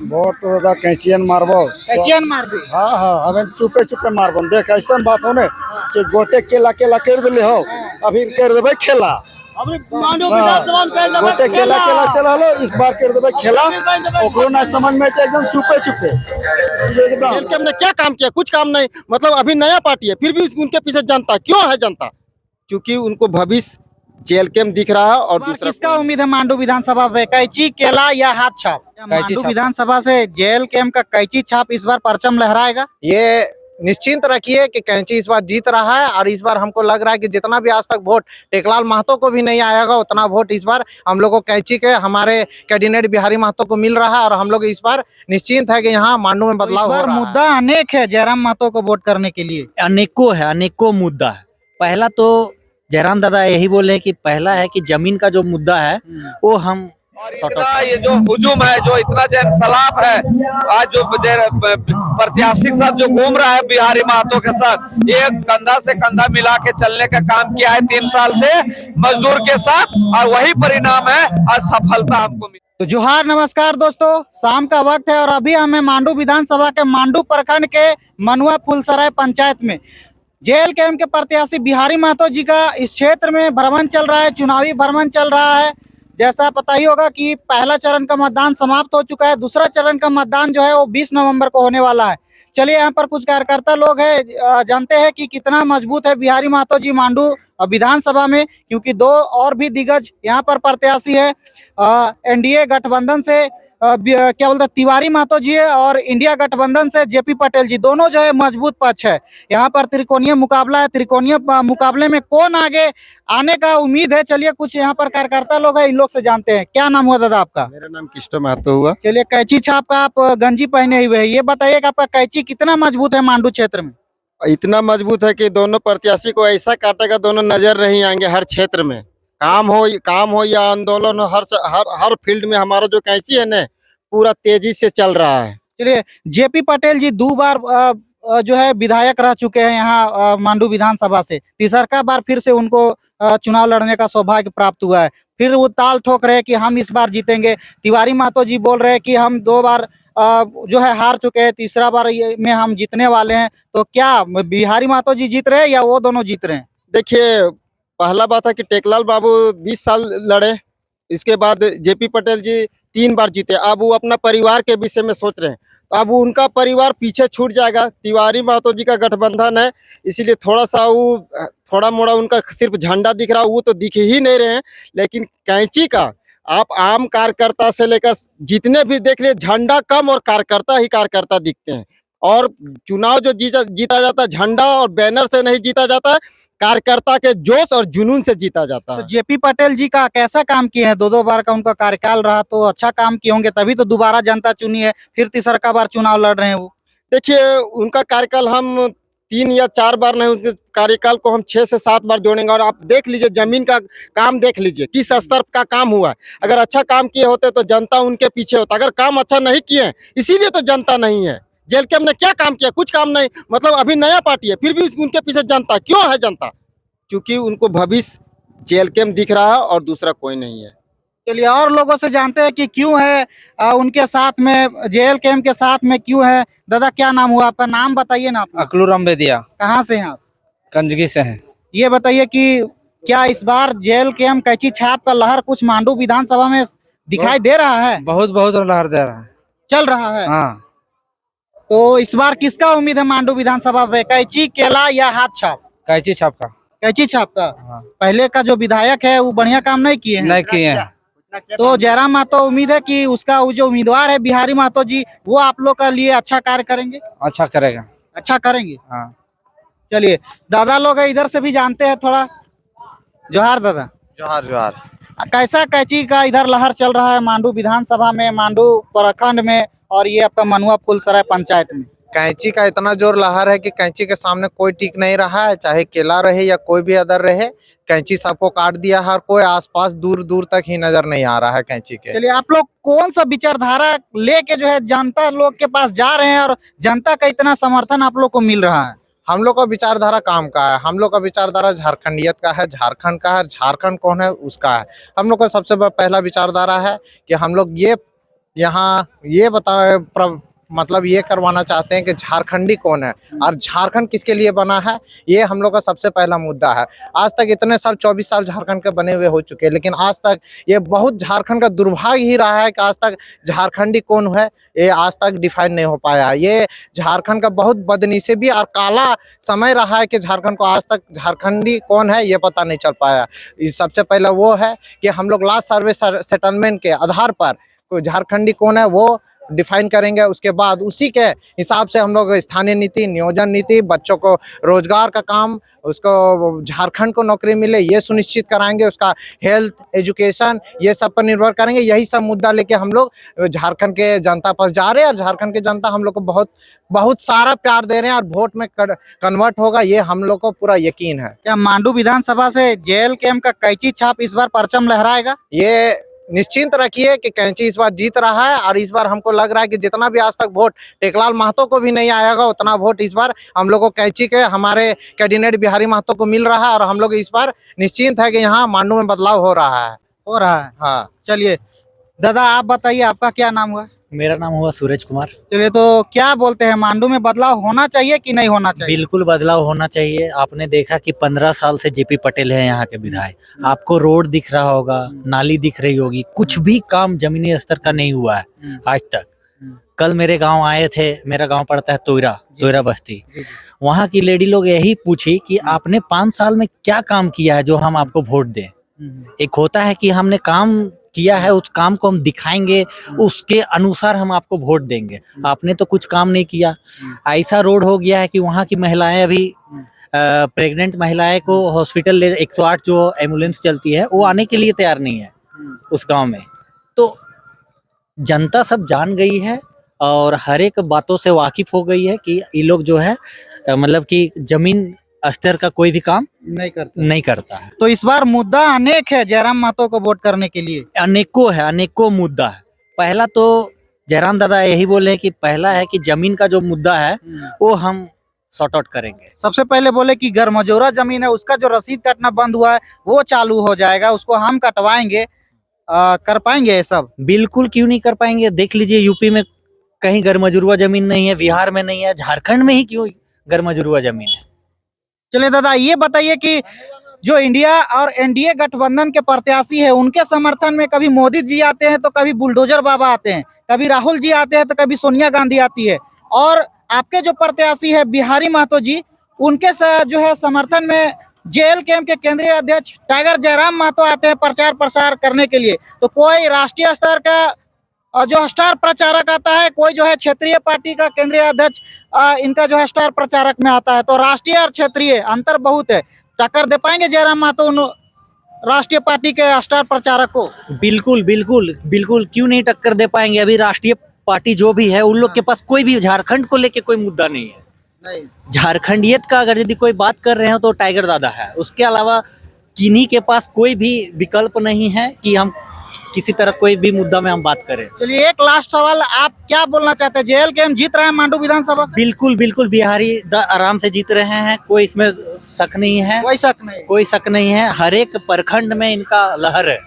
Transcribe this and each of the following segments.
Vote तो दादा कैंचियन मारबो कैचियन मार भी हाँ हाँ हमें चुपे चुपे मारबो देख ऐसा बात हो ने कि गोटे केला केला कर दिले हो अभी कर देबे खेला अभी मांडू विधानसभा में कह गोटे देबे केला केला चला लो इस बार कर देबे खेला ओकरो ना समझ में तो एकदम चुपे चुपे एकदम जेलकेम ने क्या काम किया? कुछ काम नहीं। मतलब अभी नया पार्टी है, फिर भी उनके पीछे जनता क्यों है? जनता क्योंकि उनको भविष्य जेलकेम दिख रहा है और दूसरा किसका उम्मीद है मांडू विधानसभा पे, कैची केला या हाथ छाप? मांडू विधानसभा से जेल कैंप का कैची छाप इस बार परचम लहराएगा। ये निश्चिंत रखिए कि कैंची इस बार जीत रहा है और इस बार हमको लग रहा है कि जितना भी आज तक वोट टेकलाल महतो को भी नहीं आएगा उतना वोट इस बार हम लोग को कैंची के हमारे कैंडिडेट बिहारी महतो को मिल रहा है और हम लोग इस बार निश्चिंत है कि यहाँ मांडू में बदलाव हो रहा है। मुद्दा अनेक है जयराम महतो को वोट करने के लिए। अनेकों मुद्दा है। पहला तो जयराम दादा यही बोले कि पहला है कि जमीन का जो मुद्दा है वो हम इतना ये जो हुजूम है, जो इतना जन सलाब है, आज जो प्रत्याशी के साथ जो घूम रहा है बिहारी महतो के साथ, ये कंधा से कंधा मिला के चलने का काम किया है 3 साल से मजदूर के साथ और वही परिणाम है, आज सफलता हमको मिली। तो जोहार नमस्कार दोस्तों, शाम का वक्त है और अभी हमें मांडू विधानसभा के मांडू प्रखंड के मनुआ फुलसराय पंचायत में जेल कैंप के प्रत्याशी बिहारी महतो जी का इस क्षेत्र में भ्रमण चल रहा है, चुनावी भ्रमण चल रहा है। जैसा पता ही होगा कि पहला चरण का मतदान समाप्त हो चुका है, दूसरा चरण का मतदान जो है वो 20 नवंबर को होने वाला है। चलिए यहाँ पर कुछ कार्यकर्ता लोग हैं, जानते हैं कि कितना मजबूत है बिहारी महतो जी मांडू विधानसभा में, क्योंकि 2 और भी दिग्गज यहाँ पर प्रत्याशी है। एनडीए गठबंधन से क्या बोलते हैं तिवारी महतो जी है और इंडिया गठबंधन से जेपी पटेल जी, दोनों जो है मजबूत पक्ष है। यहाँ पर त्रिकोणीय मुकाबला है, त्रिकोणीय मुकाबले में कौन आगे आने का उम्मीद है। चलिए कुछ यहाँ पर कार्यकर्ता लोग हैं, इन लोग से जानते हैं। क्या नाम हुआ दादा आपका? मेरा नाम किस्टो महतो हुआ। चलिए कैची छाप का आप गंजी पहने हुए है, ये बताइए कि आपका कैची कितना मजबूत है मांडू क्षेत्र में? इतना मजबूत है कि दोनों प्रत्याशी को ऐसा काटेगा दोनों नजर नहीं आएंगे। हर क्षेत्र में काम हो या आंदोलन हो, हर फील्ड में हमारा जो कैंची है ना पूरा तेजी से चल रहा है। चलिए जेपी पटेल जी 2 बार जो है विधायक रह चुके हैं यहाँ मांडू विधानसभा से, तीसरा बार फिर से उनको चुनाव लड़ने का सौभाग्य प्राप्त हुआ है। फिर वो ताल ठोक रहे हैं कि हम इस बार जीतेंगे। तिवारी महतो जी बोल रहे हैं कि हम 2 बार जो है हार चुके हैं, तीसरा बार में हम जीतने वाले हैं। तो क्या बिहारी महतो जी जीत रहे हैं या वो दोनों जीत रहे हैं? देखिए, पहला बात है कि टेकलाल बाबू 20 साल लड़े, इसके बाद जेपी पटेल जी 3 बार जीते। अब वो अपना परिवार के विषय में सोच रहे हैं, तो अब उनका परिवार पीछे छूट जाएगा। तिवारी महतो जी का गठबंधन है, इसीलिए थोड़ा मोड़ा उनका सिर्फ झंडा दिख रहा है, वो तो दिख ही नहीं रहे हैं। लेकिन कैंची का आप आम कार्यकर्ता से लेकर जितने भी देख लिए, झंडा कम और कार्यकर्ता ही कार्यकर्ता दिखते हैं। और चुनाव जो जीता जाता है झंडा और बैनर से नहीं जीता जाता है, कार्यकर्ता के जोश और जुनून से जीता जाता है। तो जेपी पटेल जी का कैसा काम किए हैं? 2 बार का उनका कार्यकाल रहा, तो अच्छा काम किए होंगे, तभी तो दोबारा जनता चुनी है, फिर तीसरा बार चुनाव लड़ रहे हैं वो। देखिए, उनका कार्यकाल हम 3 या 4 बार नहीं, उनके कार्यकाल को हम 6 से 7 बार जोड़ेंगे। और आप देख लीजिए जमीन का काम, देख लीजिए किस स्तर का काम हुआ है। अगर अच्छा काम किए होते तो जनता उनके पीछे होता। अगर काम अच्छा नहीं किए इसीलिए तो जनता नहीं है। जेल कैंप ने क्या काम किया? कुछ काम नहीं। मतलब अभी नया पार्टी है, फिर भी उनके पीछे जनता क्यों है? जनता क्योंकि उनको भविष्य जेल कैंप दिख रहा है और दूसरा कोई नहीं है। चलिए और लोगों से जानते हैं कि क्यों है उनके साथ में, जेल कैंप के साथ में क्यों है। दादा क्या नाम हुआ आपका? नाम बताइए ना। अकलूराम बेदिया। कहाँ से हैं आप? कंजगी से हैं। ये बताइए कि क्या इस बार जेल कैंप कैची छाप का लहर कुछ मांडू विधानसभा में दिखाई दे रहा है? बहुत लहर दे रहा है, चल रहा है। हाँ। तो इस बार किसका उम्मीद है मांडू विधानसभा पे, कैची केला या हाथ छाप? कैची छाप का। कैची छाप का। हाँ। पहले का जो विधायक है वो बढ़िया काम नहीं किए हैं। नहीं किए हैं। तो जयराम महतो उम्मीद है कि उसका जो उम्मीदवार है बिहारी महतो जी, वो आप लोग के लिए अच्छा कार्य करेंगे। अच्छा करेगा। अच्छा करेंगे। हाँ। चलिए दादा लोग है, इधर से भी जानते हैं थोड़ा। जोहार दादा। जोहार जोहार। कैसा कैची का इधर लहर चल रहा है मांडू विधानसभा में, मांडू प्रखंड में, और ये आपका मनुआ फुलसराय पंचायत में? कैंची का इतना जोर लहर है कि कैंची के सामने कोई टिक नहीं रहा है, चाहे केला रहे या कोई भी अदर रहे। कैंची सबको काट दिया है और कोई आसपास दूर दूर तक ही नजर नहीं आ रहा है कैंची के। चलिए आप लोग कौन सा विचारधारा लेके जो है जनता लोग के पास जा रहे हैं और जनता का इतना समर्थन आप लोग को मिल रहा है? हम लोग का विचारधारा काम का है। हम लोग का विचारधारा झारखंडियत का है, झारखंड का है। झारखंड कौन है उसका है। हम लोग का सबसे पहला विचारधारा है कि हम लोग ये यहाँ ये मतलब ये करवाना चाहते हैं कि झारखंडी कौन है और झारखंड किसके लिए बना है। ये हम लोग का सबसे पहला मुद्दा है। आज तक इतने साल 24 साल झारखंड के बने हुए हो चुके हैं, लेकिन आज तक ये बहुत झारखंड का दुर्भाग्य ही रहा है कि आज तक झारखंडी कौन है ये आज तक डिफाइन नहीं हो पाया। ये झारखंड का बहुत बदनसीबी और काला समय रहा है कि झारखंड को आज तक झारखंडी कौन है ये पता नहीं चल पाया। सबसे पहला वो है कि हम लोग लास्ट सर्वे सेटलमेंट के आधार पर कोई झारखंडी कौन है वो डिफाइन करेंगे। उसके बाद उसी के हिसाब से हम लोग स्थानीय नीति, नियोजन नीति, बच्चों को रोजगार का काम, उसको झारखंड को नौकरी मिले ये सुनिश्चित कराएंगे। उसका हेल्थ, एजुकेशन ये सब पर निर्भर करेंगे। यही सब मुद्दा लेके हम लोग झारखंड के जनता पास जा रहे हैं और झारखंड के जनता हम लोग को बहुत बहुत सारा प्यार दे रहे हैं और वोट में कन्वर्ट होगा ये हम लोग को पूरा यकीन है। क्या मांडू विधानसभा से जेल कैंप का कैंची छाप इस बार परचम लहराएगा? ये निश्चिंत रखिए कि कैंची इस बार जीत रहा है और इस बार हमको लग रहा है कि जितना भी आज तक वोट टेकलाल महतो को भी नहीं आएगा उतना वोट इस बार हम लोग को कैंची के हमारे कैंडिडेट बिहारी महतो को मिल रहा है और हम लोग इस बार निश्चिंत है कि यहाँ मांडू में बदलाव हो रहा है। हाँ, चलिए दादा आप बताइए आपका क्या नाम हुआ? मेरा नाम हुआ सूरज कुमार। चलिए तो क्या बोलते हैं, मांडू में बदलाव होना चाहिए कि नहीं होना चाहिए? बिल्कुल बदलाव होना चाहिए। आपने देखा कि 15 साल से जेपी पटेल है यहाँ के विधायक। आपको रोड दिख रहा होगा, नाली दिख रही होगी, कुछ भी काम जमीनी स्तर का नहीं हुआ है आज तक। कल मेरे गांव आए थे, मेरा गांव पड़ता है तोयरा बस्ती। वहाँ की लेडी लोग यही पूछी कि आपने 5 साल में क्या काम किया है जो हम आपको वोट दें। एक होता है कि हमने काम किया है, उस काम को हम दिखाएंगे, उसके अनुसार हम आपको वोट देंगे। आपने तो कुछ काम नहीं किया। ऐसा रोड हो गया है कि वहाँ की महिलाएं अभी प्रेग्नेंट महिलाएं को हॉस्पिटल ले 108 जो एम्बुलेंस चलती है वो आने के लिए तैयार नहीं है उस गांव में। तो जनता सब जान गई है और हर एक बातों से वाकिफ हो गई है कि ये लोग जो है मतलब कि जमीन स्तर का कोई भी काम नहीं करता है। तो इस बार मुद्दा अनेक है जयराम महतो को वोट करने के लिए। अनेकों मुद्दा है। पहला तो जयराम दादा यही बोले कि पहला है कि जमीन का जो मुद्दा है वो हम सॉर्ट आउट करेंगे। सबसे पहले बोले कि गरमजोरा जमीन है उसका जो रसीद कटना बंद हुआ है वो चालू हो जाएगा, उसको हम कटवाएंगे। कर पाएंगे ये सब? बिल्कुल, क्यों नहीं कर पाएंगे। देख लीजिए यूपी में कहीं गरमजरुआ जमीन नहीं है, बिहार में नहीं है, झारखंड में ही क्यों गरमजरुआ जमीन है। चलिए दादा ये बताइए कि जो इंडिया और एनडीए गठबंधन के प्रत्याशी है उनके समर्थन में कभी मोदी जी आते हैं तो कभी बुलडोजर बाबा आते हैं, कभी राहुल जी आते हैं तो कभी सोनिया गांधी आती है, और आपके जो प्रत्याशी है बिहारी महतो जी उनके जो है समर्थन में जेएल कैंप के केंद्रीय अध्यक्ष टाइगर जयराम महतो आते हैं प्रचार प्रसार करने के लिए। तो कोई राष्ट्रीय स्तर का जो स्टार प्रचारक आता है, कोई जो है क्षेत्रीय पार्टी का केंद्रीय अध्यक्ष इनका जो है स्टार प्रचारक में आता है। तो राष्ट्रीय और क्षेत्रीय अंतर बहुत है। टक्कर दे पाएंगे जयराम महतो उन राष्ट्रीय पार्टी के स्टार प्रचारक को? बिल्कुल क्यों नहीं टक्कर दे पाएंगे। अभी राष्ट्रीय पार्टी जो भी है उन लोग के पास कोई भी झारखंड को लेके कोई मुद्दा नहीं है। झारखंडियत का अगर यदि कोई बात कर रहे हो तो टाइगर दादा है। उसके अलावा किन्हीं के पास कोई भी विकल्प नहीं है कि हम किसी तरह कोई भी मुद्दा में हम बात करें। चलिए एक लास्ट सवाल, आप क्या बोलना चाहते हैं? जेएल कैंप जीत रहे हैं मांडू विधानसभा से? बिल्कुल बिहारी आराम से जीत रहे हैं, कोई इसमें शक नहीं है। कोई शक नहीं है। हर एक प्रखंड में इनका लहर है।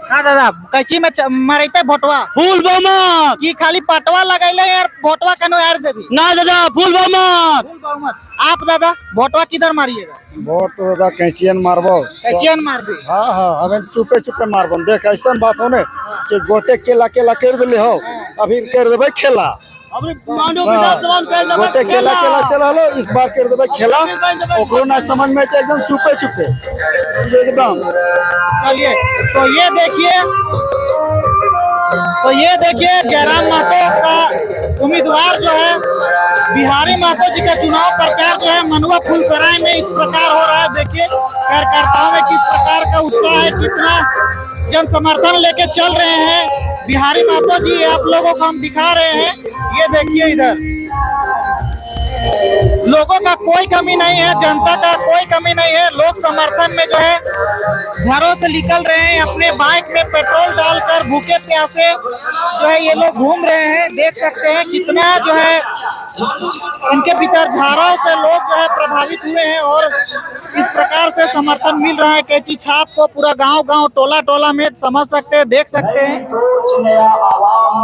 हाँ दादा, कैची में मरते भोटवा फूल बहुमत की खाली पटवा लगैले यार, भोटवा कनो यार देवी ना दादा, फूल बहुमत। आप दादा भोटवा किधर मारिएगा? वोट तो दादा कैंचियन मारबो। कैचियन मार दी? हाँ हमें चुपे मारबो। देख ऐसा बात हो ने कि गोटे केला कर दिले हो, अभी कर देबे खेला। गोटे केला चला लो, इस बार कर देबे खेला। ओकरो ना समझ में तो एकदम चुपे एकदम। चलिए तो ये देखिए जयराम महतो का उम्मीदवार जो है बिहारी महतो जी का चुनाव प्रचार जो है मनुआ फुलसराय में इस प्रकार हो रहा है। देखिए कार्यकर्ताओं में किस प्रकार का उत्साह है, कितना जन समर्थन लेके चल रहे हैं बिहारी महतो जी। आप लोगों को हम दिखा रहे हैं, ये देखिए इधर लोगों का कोई कमी नहीं है, जनता का कोई कमी नहीं है। लोग समर्थन में जो है घरों से निकल रहे हैं, अपने बाइक में पेट्रोल डालकर भूखे प्यासे जो है ये लोग घूम रहे हैं। देख सकते हैं कितना जो है इनके विचारधाराओं से लोग जो है प्रभावित हुए हैं और इस प्रकार से समर्थन मिल रहा है। कैची छाप को पूरा गांव टोला में समझ सकते हैं, देख सकते हैं।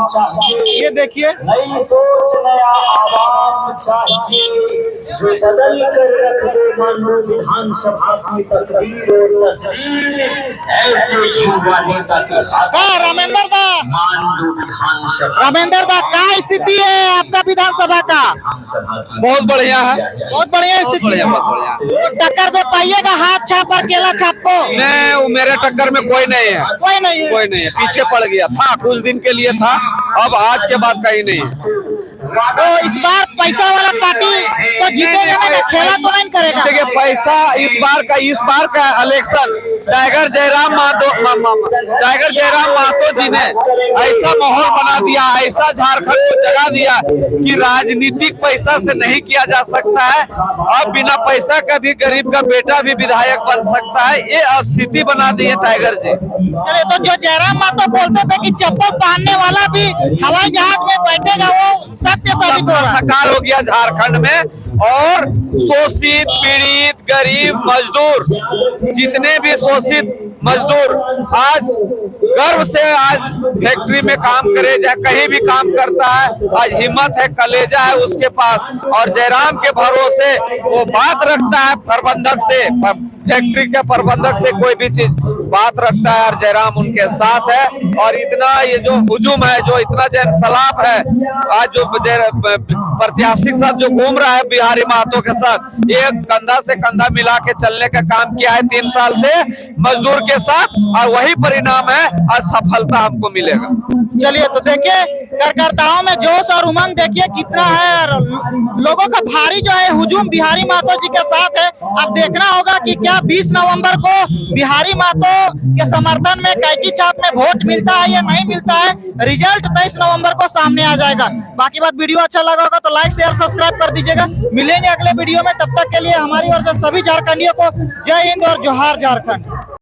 आवाम चाहिए, ये देखिए नई सोच नया आवाम चाहिए, जो बदल कर रख दे मानो विधानसभा की तकदीर और तस्वीर, ऐसे युवा नेता के हाथ रामेंद्र दा मांडू विधानसभा रामेंद्र दा क्या स्थिति है आपका विधानसभा का? विधानसभा की बहुत बढ़िया है, बहुत बढ़िया स्थिति है। बहुत बढ़िया। टक्कर दे पाइएगा हाथ छाप और केला छाप को? मैं मेरे टक्कर में कोई नहीं है, कोई नहीं है। कोई नहीं है, पीछे पड़ गया था, कुछ दिन के लिए था, अब आज के बाद कहीं नहीं है। तो इस बार पैसा वाला पार्टी तो जीतेगा ना, खेला तो नहीं करेगा? देखिए पैसा इस बार का इलेक्शन टाइगर जयराम महतो जी ने ऐसा माहौल बना दिया, ऐसा झारखंड को जगा दिया कि राजनीतिक पैसा से नहीं किया जा सकता है। अब बिना पैसा का भी गरीब का बेटा भी विधायक बन सकता है, ये स्थिति बना दी है टाइगर जी। चलिए, तो जो जयराम महतो बोलते थे कि चप्पल पहनने वाला भी हवाई जहाज में बैठेगा, वो सत्य साबित हो रहा है। साकार हो गया झारखंड में, और शोषित पीड़ित गरीब मजदूर, जितने भी शोषित मजदूर आज गर्व से आज फैक्ट्री में काम करे, या कहीं भी काम करता है, आज हिम्मत है, कलेजा है उसके पास, और जयराम के भरोसे वो बात रखता है प्रबंधक से, फैक्ट्री के प्रबंधक से कोई भी चीज बात रखता है, और जयराम उनके साथ है। और इतना ये जो हुजूम है, जो इतना जन सलाब है, आज जो प्रत्याशी के साथ जो घूम रहा है बिहारी महतो के साथ, ये कंधा से कंधा मिला के चलने का काम किया है 3 साल से मजदूर के साथ, और वही परिणाम है, आज सफलता हमको मिलेगा। चलिए, तो देखिए कार्यकर्ताओं में जोश और उमंग देखिए कितना है, और लोगों का भारी जो है हुजूम बिहारी महतो जी के साथ है। अब देखना होगा कि क्या 20 नवंबर को बिहारी महतो के समर्थन में कैंची छाप में वोट मिलता है या नहीं मिलता है। रिजल्ट 23 नवंबर को सामने आ जाएगा। बाकी बात, वीडियो अच्छा लगा होगा तो लाइक शेयर सब्सक्राइब कर दीजिएगा। मिलेंगे अगले वीडियो में, तब तक के लिए हमारी ओर से सभी झारखंडियों को जय हिंद और जोहार झारखंड।